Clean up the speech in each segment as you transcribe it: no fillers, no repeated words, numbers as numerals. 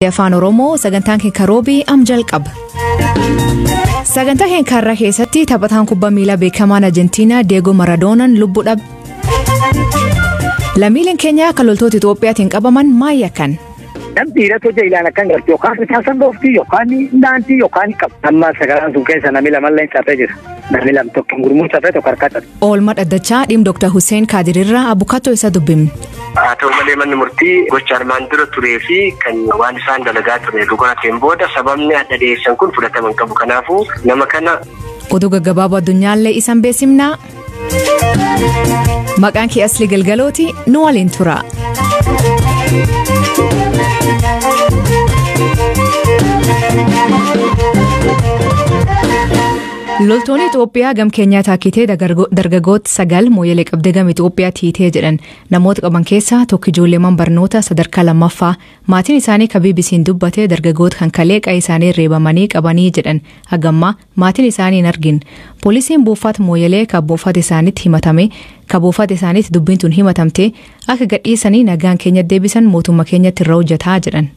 Afaan OROMO sagantaan keenya roobii jalqaba. Sagantaa keenya karraa keessatti taphataan kubbaa miilaa beekamaan Arjentiinaa Diego Maradoonaan lubbuu dhabe. Lammiileen keenya kan loltoota Itoophiyaatiin qabaman maal yakkan? Namni toja ilaala kan gartuu yookaan bitaasan gooftii yookaan daantii yookaan qaba. Amma sagalaan sun keessa namni lamallee cabee jira. Namni lam tokko gurmuu cabee tokko harkata. Oolmaa dhaddachaa dhimma Dr. Hussein Kadirirraa abukaatoo isa dubbifne. Haa ta'u malee manni murtii gocha armaan dura turee fi kan waan isaan dalagaa ture dhugonateen booda sababni adda dhiyeessan kun fudhataman qabu. Kanaafuu nama kana oduu gaggabaaboo addunyaallee isan beesimnaa. Maqaan kee Asli Galgalooti nu waliin tura. Loltoonni Itoophiyaa gam keenyaa taakitee dargaggoota 9 mooyyalee qabdee gam Itoophiyaa tiitee jedhan namoota qaban keessaa tokko ijoollee barnoota sadarkaa lammaffaa maatiin isaanii ka BBC'n dubbatee dargaggoota kan kaleeqa isaanii reebamanii qabanii jedhan hagammaa maatiin isaanii hin argin poolisiin buufata mooyyalee ka buufata isaaniitti dubbiin tun himatamte akka gadhiisanii nagaan keenya deebisan mootummaa keenyatti irra hojjetaa jedhan.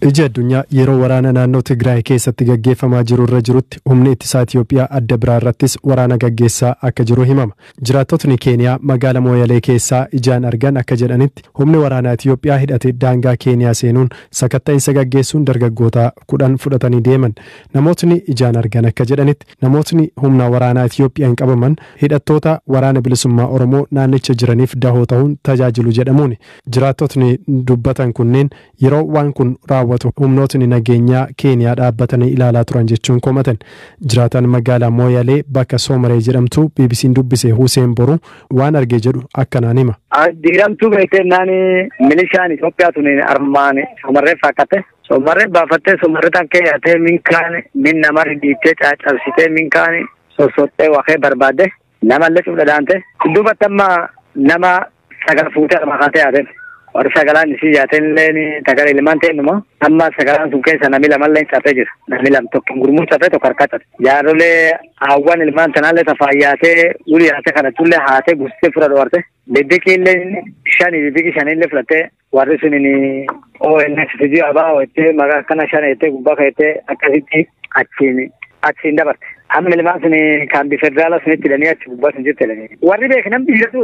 Ija addunyaa yeroo waraana naannoo Tigraay keessatti gaggeeffamaa jiru irra jirutti humni ittisaa Itoophiyaa adda biraa irrattis waraana gaggeessaa akka jiru himama. Jiraattotni Keeniyaa magaala mooyyalee keessaa ijaan argan akka jedhanitti humni waraanaa Itoophiyaa hidhate daangaa Keeniyaa seenuun sakatta'insa gaggeessuun dargaggoota 10 fudhatanii deeman. Namootni ijaan argan akka jedhanitti namootni humna waraanaa Itoophiyaan qabaman hidhattoota waraana bilisummaa Oromoo naannicha jiraniif dahoo ta'uun tajaajilu jedhamuun. Jiraattotni dubbatan kunneen yeroo waan kun humnootni nageenyaa Keeniyaa dhaabbatanii ilaalaa turan jechuun komatan. Jiraataan magaalaa mooyyalee bakka Soomaree jedhamtu BBC'n dubbise Hussein Boru waan argee jedhu akkanaan hima. Diiramtuu beeknaan milishaan Itoophiyaa tun armaan Soomaree fakkate. Soomaree baafattee Soomaree tan keeyyatee minkaan min nama ridiittee caccabsitee minkaan sosottee waxee barbaadde namallee cufdadaante. Duubatti amma nama sagal fuutee makatee haate. Warra sagalaan isii jaatenillee tagara ilmaan ta'ennuma amma sagalaan sun keessa namni lamallee cabee jira. Namni lam tokko gurmuu cabee tokko harkata. Jaarolee hawwan ilmaan sanaallee tafayyaatee ulii haatee kadhatullee haatee gustee fura dhoowwarte. Biddiqiillee biddiqi shanillee fudhattee warri suniin ONS fidii abaa ho'ittee maqaa akkana shan heettee gubbaa ka'ettee akkasitti achiin dabarte. Amma ilmaan suni kan federaalaa sunitti hidhanii achi gubbaa sun jirti hidhanii. Warri beekan dhiiratu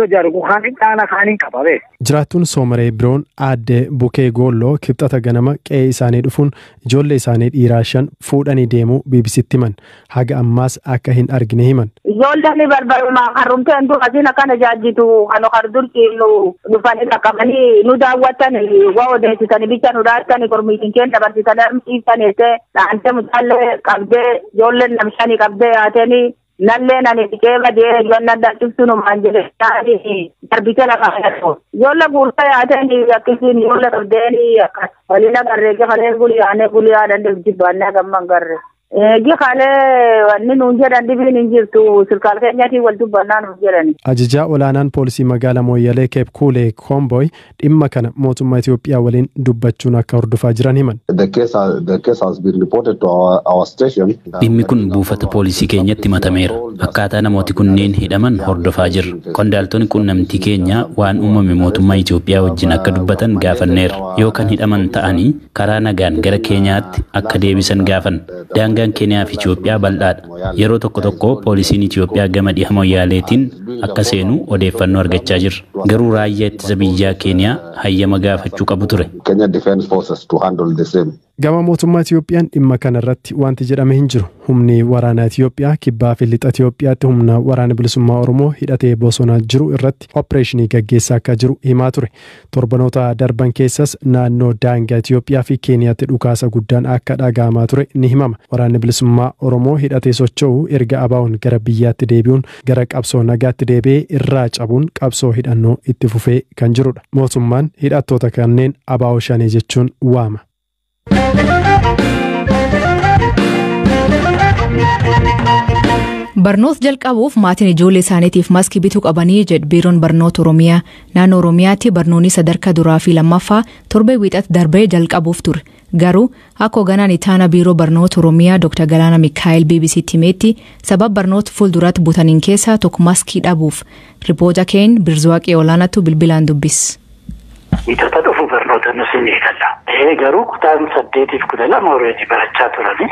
hojjaaru kaaniin dhaana kaaniin qaba bee. Jiraattuun Soomaree biroon aadde Bukee Goolloo kibxata ganama qe'ee isaanii dhufuun ijoollee isaanii dhiiraa 5 fuudhanii deemuu BBC'tti himan. Haga ammaas akka hin argine himan. Ijoolleen barbaaduma harumteen du'atiin akkana jaajjitu kan hordurti nu dhufanii qaqqabanii nu daawwatan waa odeessitanii bicha nu dhaatanii kormiitiin keenya dabarsitanii dhiiftanii dhaantee mucaallee qabdee ijoolleen namshanii qabdee yaatanii nallee nani dhiqee badee ijoolleen dhaabsiftuun maan jedhee darbitee lafa jedhamu. Ijoollee guurtaa yaatanii akkasiin ijoollee qabdeenii akkas waliin agarree gafalee gulii danda'u jibbaannee gamman garree. Gikaalee wanni nuun jedhan dhibiin hin jirtu sirkaal keenyaatiin wal dubbannaa nuun jedhani. Ajajaa olaanaan poolisii magaalaa mooyyalee Keep Kuulee Komboy dhimma kana mootummaa Itoophiyaa waliin dubbachuun akka hordofaa jiran himan. Dhimmi kun buufata poolisii keenyatti himatameera. Akkaataa namooti kunneen hidhaman hordofaa jirra. Qondaaltonni quunnamtii keenya waan uumame mootummaa Itoophiyaa wajjin akka dubbatan gaafanneerra. Yoo kan hidhaman ta'anii karaa nagaan gara keenyaatti akka deebisan gaafanna. Daangaan Keeniyaa fi Itoophiyaa bal'aadha. Yeroo tokko poolisiin Itoophiyaa gama dhiha mooyyaaleetiin akka seenu odeeffannoo argachaa jirra. Garuu raayyaa ittisa biyyaa Keeniyaa hayyama gaafachuu qabu ture. Gama mootummaa Itoophiyaan dhimma kana irratti wanti jedhame hin jiru. Humni waraanaa Itoophiyaa kibbaa fi lixa Itoophiyaatti humna waraana bilisummaa Oromoo hidhatee bosonaa jiru irratti opereeshinii gaggeessaa akka jiru himaa ture. Torbanoota darban keessas naannoo daangaa Itoophiyaa fi Keeniyaatti dhukaasa guddaan akka dhagahamaa ture ni himama. Waraanni bilisummaa Oromoo hidhatee socho'u erga ABO'n gara biyyaatti deebi'uun gara qabsoo nagaatti deebi'ee irraa cabuun qabsoo hidhannoo itti fufee kan jirudha. Mootummaan hidhattoota kanneen ABO shanee jechuun waama. Barnoota jalqabuuf maatiin ijoollee isaaniitiif maskii bituu qabanii jedhu biiroon barnoota Oromiyaa. Naannoo Oromiyaatti barnoonni sadarkaa duraa fi lammaffaa torbee wiixatti darbee jalqabuuf ture. Garuu akka hoogganaan itaana biiroo barnoota Oromiyaa Dr. Galaana Mikaa'el BBC'tti himetti sababa barnoota fuulduratti butaniin keessaa tokko maskii dhabuuf. Ripoota keenya Birzuwaaqee olaanaatu bilbilaan dubbis. Wiixata dhufu barnoota nus ni eegalla. Garuu kutaan 8-12 already barachaa turani.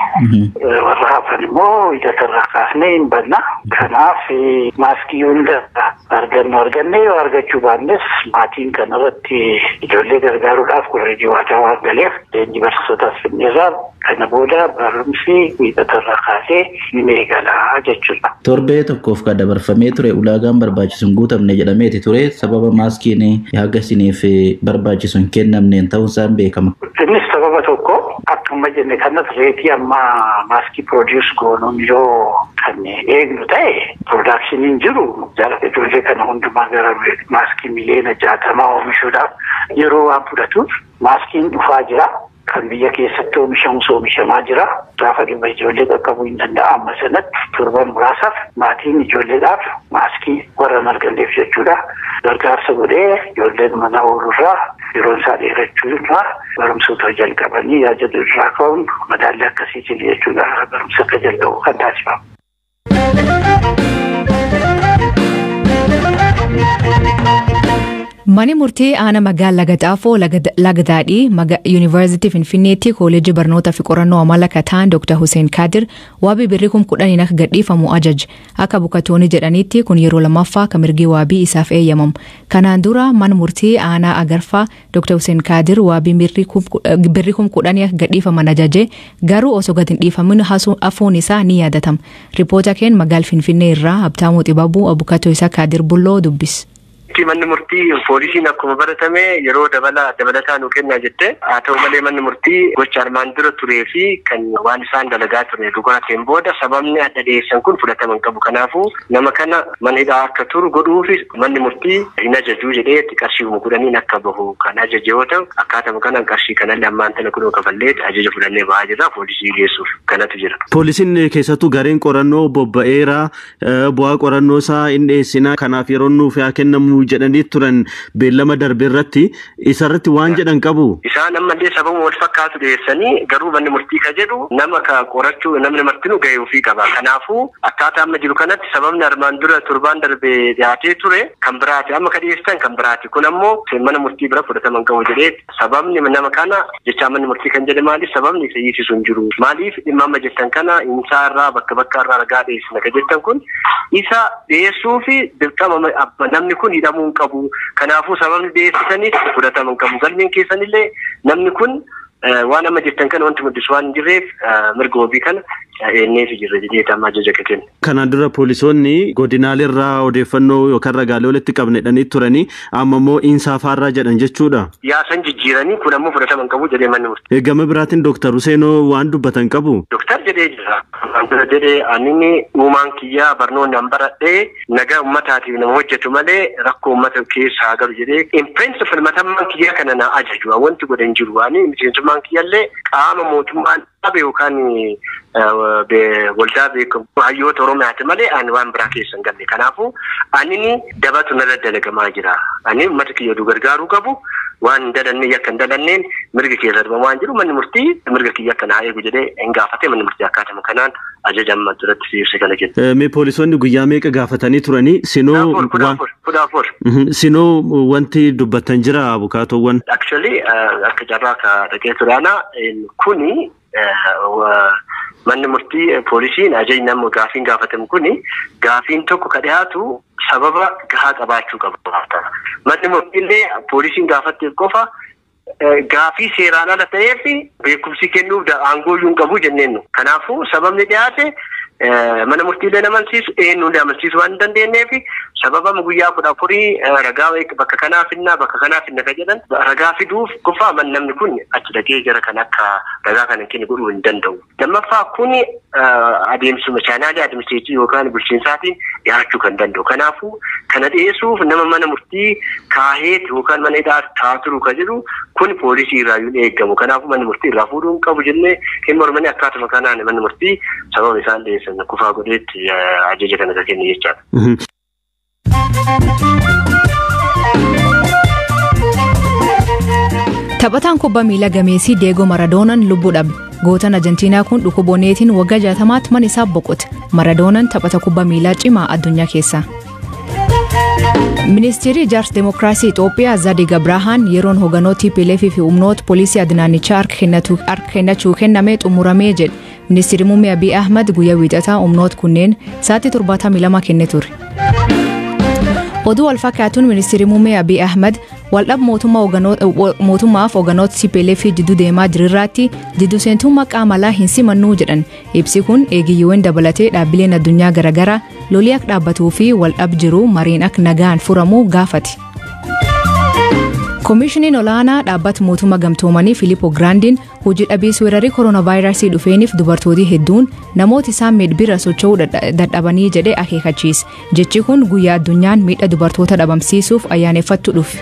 Warra hafan immoo hidhatarraa kaasnee hin banna. Kanaaf maaskii hunda argannee yoo argachuu baannes maatiin kanarratti ijoollee gargaaruudhaaf korreejii waataa waan galeef leenjii barsiisotaas finneerraa kana booda barumsi hidhatarraa kaasee hin eegalaa jechuudha. Torbee tokkoof kan dabarfamee ture ulaagaan barbaachisu hin guutamne jedhameeti ture sababa maaskiin haga isiniif barbaachisu hin kennamneen ta'uusaan beekama. Innis sababa tokko akkuma jenne kanas reetii amma maaskii produce goonuun yoo kan eegnu ta'e production jiru jaallatee ijoollee kana hundumaa gara maaskii miliyoona 60 oomishuudhaaf yeroo waan fudhatuuf maaskiin dhufaa jira. Kan biyya keessatti oomishamaa jira. Gaafa dhimma ijoollee qaqqabuu hin danda'a. Amma sanatti torban muraasaaf maatiin ijoolleedhaaf maaskii warra arganneef jechuudha. Gargaarsa godhee ijoolleen mana oolurraa yeroon isaa dheerachuurraa barumsoota jalqabanii yaajatu irraa ka'uun madaalli akkasii jiru jechuudha. Barumsa akka jalqabu kan taasifamu. Mani murtii aanaa magaalaa Lagaxaafoo Lagdaadhii Yuunivarsiitii Finfinneetti Kooleejii Barnoota fi Qorannoo Amala Kataan Dr. Hussein Kadir waabii birrii 10,000 akka gadhiifamu ajaj. Akka bukatoonni jedhanitti kun yeroo lammaffaa kan mirgi waabii isaaf eeyyamamu. Kanaan dura mana murtii aanaa Agarfaa Dr. Hussein Kadir waabii birrii 10,000 akka gadhiifaman ajaje garuu osoo gad hin dhiifamin hafuun isaa ni yaadatama. Ripoota keen magaal Finfinnee irraa Habtaamuu Xibabuu abukatoo isaa Kadir Bulloo dubbis. Manni murtii poolisiin akkuma baratame yeroo dabalataa nu kennaa jette haa ta'u malee manni murtii gocha armaan dura turee fi kan waan isaan dalagaa ture dhugateen booda sababni adda dhiyeessan kun fudhatama hin qabu. Kanaafuu nama kana mana hidhaa akka turu godhuufi manni murtii hin ajajuu jedhee qarshii 10,000 akka bahu kan ajaje yoo ta'u akkaatuma kanaan qarshii kanallee ammaan tana kunoo kafallee ajaja fudhannee bahaa jirra poolisii geessuuf kanatu jira. Poolisiin keessattuu gareen qorannoo bobba'eera bu'aa qorannoo isaa hin dhiyeessinaa kanaaf yeroo nuuf haa kennamu jedhanii turan beellama darbee irratti isarratti waan jedhan qabu. Isaan ammallee sababa wal fakkaatu dhiyeessanii garuu manni murtii ka jedhu nama ka qorachuu namni martinuu gahee ofii qaba. Kanaafuu akkaataa amma jiru kanatti sababni armaan dura torbaan darbee dhiyaatee ture kan biraati amma ka dhiyeessan kan biraati kun ammoo mana murtii bira fudhataman qabu jedhee sababni nama kana jecha manni murtii kan jedhe maaliif sababni isa hiisisu hin jiru maaliif dhimma amma jettan kana insaarraa bakka irraa ragaa dhiyeessina ka jettan kun isa dhiyeessuu fi dirqama namni kun hidhamuu qabu. Kanaafuu sababni dhiyeessitaniif fudhatama hin qabu. Galmeen keessanillee namni kun waan amma jettan kana wanti muddisu waan hin jirreef mirga wabii kana eenneef jirra jedhee amma ajaja kenna. Kanaan dura poolisoonni godinaalerraa odeeffannoo yookaan ragaalee walitti qabnedhanii turanii amma immoo insaafaarraa jedhan jechuudha. Yaasan jijjiiranii kun ammoo fudhatama hin qabu jedhee manni murtii. Gama biraatiin Dr. Huseenoo waan dubbatan qabu. Dr. jedhee jira. Jedhee ani uumaan kiyyaa barnoonni an baradhee nagaa uummataatiif nama hojjetu malee rakkoo uummata keessaa galu jedhee in principle matammaan kiyyaa kana na ajaju wanti godhan jiru ani miseensummaan kiyyaallee qaama mootummaan dhabe yookaan waldaa beekamu hayyoota Oromiyaati malee ani waan biraa keessa hin galle. Kanaafuu ani dabatu narra dalagamaa jira. Ani uummata kiyya gargaaruu qabu waan dalannee yakka hin dalanneen mirga keessa darbamaa jiru manni murtii mirga kiyya akka naa eegu jedhee hin gaafate manni murtii akkaatuma kanaan ajaja amma duratti siibse kana jedhe. Mee poolisoonni guyyaa meeqa gaafatanii turanii sinoo sinoo wanti dubbatan jira abukaatoowwan. Actually akka jarraa ka dhaqee turaana kuni manni murtii poolisiin ajajni nama gaafiin gaafatamu kuni gaafiin tokko ka dhiyaatu sababa gahaa qabaachuu qabu. Manni murtiillee poolisiin gaafatteef qofa gaafii seeraan ala ta'eef beekumsi kennuuf aangoo hin qabu jenneen. Kanaafuu sababni dhiyaate mana murtiilee nama amansiisu eenyuun amansiisu waan hin dandeenyeef sababa guyyaa 14 ragaa bakka kanaaf ka jedhan ragaa fiduuf qofa namni kun achi dhaqee jara kan akka ragaa kana kennu godhuu hin danda'u. Lammaffaa kun adeemsuma chaanaalii administreetii yookaan bulchiinsaatiin dhiyaachuu kan danda'u. Kanaafuu kana dhiyeessuuf nama mana murtii kaaheet yookaan mana hidhaa taaturu ka jedhu kun poolisii irraa yoo eegamu. Kanaafuu manni murtii irraa fuudhuu hin qabu jennee hin mormanii akkaatuma kanaan manni murtii sababa isaan dhiyeessan kufaa godheetti ajaja kana kennu jechaadha. Taphataan kubbaa miilaa gameessii Diego Maradoonaan lubbuu dhabe. Gootaan Arjentiinaa kun dhukkuboonneetiin waggaa 60 mana isaa boqote. Maradoonaan taphata kubbaa miilaa cimaa addunyaa keessaa. Ministeerri Ijaarsa Demokiraasii Itoophiyaa Zadig Abrahaan yeroon hooggantoota TPLF fi humnoota poolisii addunaanichaa harka kennachuu kenname xumuramee jedhe. Ministeerri Muummee Abiy Ahmed guyyaa wiixataa humnoota kunneen sa'aatii 72 kennee ture. Oduu wal fakkaatuun Ministeerri Muummee Abiy Ahmed waldhab mootummaaf hooggantoota TPLF jidduu deemaa jirirraatti jidduu seentummaa qaamalaa hin simannuu jedhan. Ibsi kun eegiyyoowwan dabalatee dhaabbileen addunyaa garaagaraa lolii akka dhaabbatuu fi waldhab jiru mariin akka nagaan furamuu gaafate. Koomishiniin olaanaa dhaabbata mootummaa gamtoomanii Filippo Giraandiin hojii dhabiinsa weerarii kooronaavaayirasii dhufeeniif dubartooti hedduun namoota isaan miidhbira socho'uu dadhabanii jedhee akeekachiise. Jechi kun guyyaa addunyaan miidha dubartoota dhabamsiisuuf ayyaaneffattu dhufe.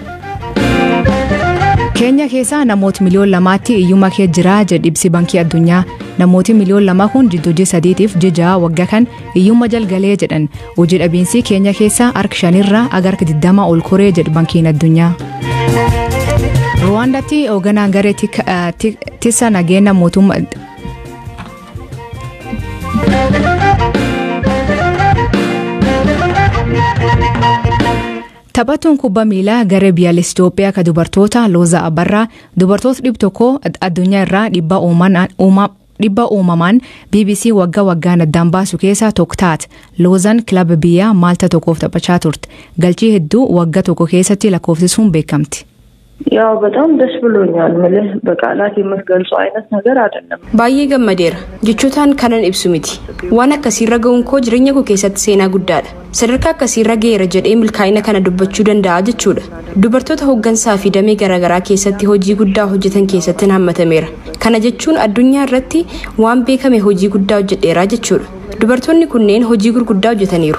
Keenya keessaa namoota miliyoona 2tti iyyuma kee jira jedhe ibsi Baankii Addunyaa. Namooti miliyoona 2 kun jidduu 3tiif 6 waggaa kan iyyuma jalgalee jedhan. Hojii dhabiinsi Keenya keessaa harka 5 aga harka 20 ol koree jedhe Baankiin Addunyaa. Ruwaandaatti hoogganaan garee tisa nageenya mootummaa Taphatuun kubbaa miilaa garee biyyaalessa Itoophiyaa ka dubartoota Looza Abarraa dubartoota 100 addunyaa irraa dhibba uumamaan BBC waggaan addaan baasu keessaa tokko taate. Loozan kilaba biyyaa Maalta tokkoof taphachaa turte. Galchii hedduu waggaa tokko keessatti lakkoofsisuun beekamti. ያው በጣም ደስ ብሎኛል ማለት በቃላት የምትገልጸው አይነት ነገር አይደለም ባዬ ገመዴራ ጅቹታን ከነን ኢብሱሚቲ ዋና ከሲራ ገውን ኮ ጅረኛ ኮ ከሰት ሴና ጉዳዳ ሰደርካ ከሲራ ገየረ ጀዴ ምልካይነ ከነ ዱበቹ ደንዳ ጅቹዳ ዱበርቶታ ሆገንሳ ፊ ደሜ ገራገራ ከሰት ሆጂ ጉዳ ሆጀተን ከሰትን አመተሜራ ከነ ጀቹን አዱኛ ረቲ ዋን ቤከሜ ሆጂ ጉዳ ሆጀዴራ ጅቹዳ ዱበርቶኒ ኩኔን ሆጂ ጉርጉዳ ሆጀተኒሩ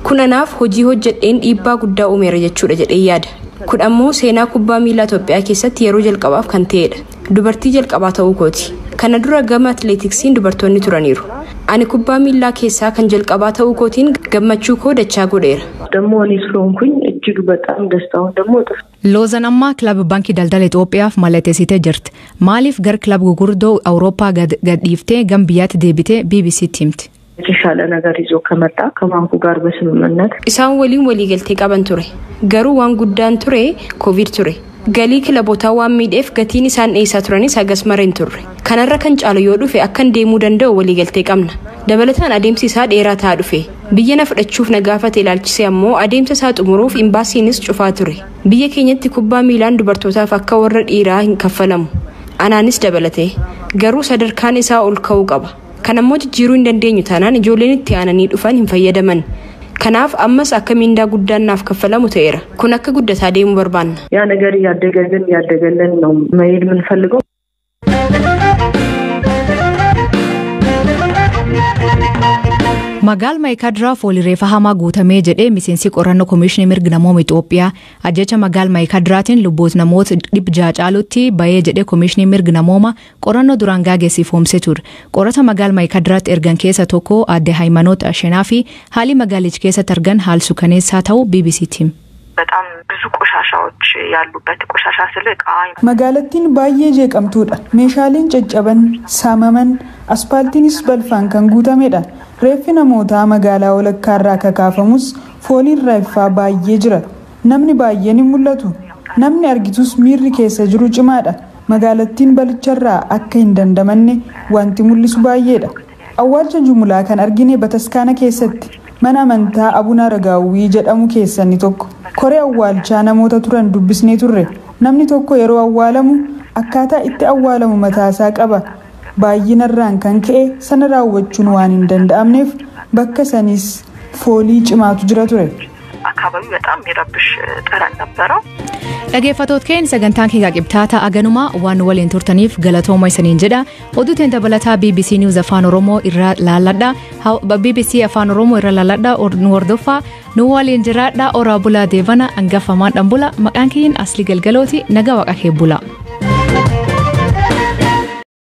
ኩነናፍ ሆጂ ሆጀዴን ዲባ ጉዳ ኡሜራ ጅቹዳ ጀዴ ያዳ kun ammoo seenaa kubbaa miilaa Itoophiyaa keessatti yeroo jalqabaaf kan ta'edha. Dubartii jalqabaa ta'uu kooti. Kana dura gama atleetiksiin dubartoonni turaniiru. Ani kubbaa miilaa keessaa kan jalqabaa ta'uu kootiin gammachuu koo dachaa godheera. ደግሞ እኔ ስለሆንኩኝ እጅግ በጣም ደስታውን ደግሞ ጥፍ Loozan amma kilaba Baankii Daldala Itoophiyaaf mallatteessitee jirti. Maaliif gar kilaba gurguddoo Awurooppaa gadhiiftee gam biyyaatti deebitee BBC'tti himti. የተሻለ ነገር ይዞ ከመጣ ከባንኩ ጋር በስምምነት isaan waliin waliigaltee qaban ture garuu waan guddaan ture ኮቪድ ture galii kilabootaa waan miidheef gatiin isaan dhiyeessaa turanis hagas mareen turre kanarra kan caalu yoo dhufe akkan deemuu danda'u waliigaltee qabna dabalataan adeemsi isaa dheeraa ta'aa dhufe biyya na fudhachuuf na gaafate ilaalchisee ammoo adeemsa isaa xumuruuf imbaasiinis cufaa ture biyya keenyatti kubbaa miilaan dubartootaaf akka warra dhiiraa hin kaffalamu anaanis dabalate garuu sadarkaan isaa ol ka'uu qaba kan ammoo jijjiiruu hin dandeenyu taanaan ijoolleen itti aananii dhufan hin fayyadaman kanaaf ammas akka mindaa guddaan naaf kaffalamu ta'eera kun akka guddataa deemuu barbaanna ያ ነገር ያደገልን ነው መሄድ የምንፈልገው Magaal Maayikaadiraa foolii reeffa hamaa guutamee jedhee miseensi qorannoo Koomishinii Mirga Namoota Itoophiyaa ajjecha Magaal Maayikaadiraatiin lubbuun namoota 600 caalutti bahee jedhee Koomishinii Mirga Namooma qorannoo duraan gaggeessifoomsee ture. Qorata Magaal Maayikaadiraatti ergan keessa tokko aadde Haayimanoot Ashenaa fi haalli magaalicha keessatti argan haal suukaneessaa ta'uu BBC'tti hime. በጣም ብዙ ቆሻሻዎች ያሉበት ቆሻሻ ስለቃ መጋለቲን ባዬ ጀቀምቱዳ ሜሻሊን ጨጨበን ሳመመን አስፓልቲንስ በልፋን ከንጉታሜዳ ሬፊ ነሞታ መጋላ ወለካራ ከካፈሙስ ፎሊን ራይፋ ባዬ ጅራ ነምኒ ባዬን ሙለቱ ነምኒ አርጊቱስ ሚሪ ኬሰ ጅሩ ጭማዳ መጋለቲን በልቸራ አከ እንደንደመኔ ዋንቲ ሙሊሱ ባዬዳ አዋልቸ ጁሙላ ከን አርጊኔ በተስካነ ኬሰት mana amantaa Abuna Ragaawii jedhamu keessanii tokko koree awwaalchaa namoota turan dubbisnee turre namni tokko yeroo awwaalamu akkaataa itti awwaalamu mataasaa qaba baay'inarraan kan ka'e sana raawwachuun waan hin danda'amneef bakka saniis foolii cimaatu jira ture. አካባቢ በጣም ይረብሽ ጠረን ነበረው Dhaggeeffattoota keenya sagantaan keenya qibxaata aganuma waan waliin turtaniif galatooma isiniin jedha oduu teen dabalataa BBC News Afaan Oromoo irra laalladha BBC Afaan Oromoo irra laalladha hordofaa nu waliin jiraadha oraa bulaa deebana hangafamaan dhambula maqaan kiyyin asli galgalooti nagaa waaqa kee bula.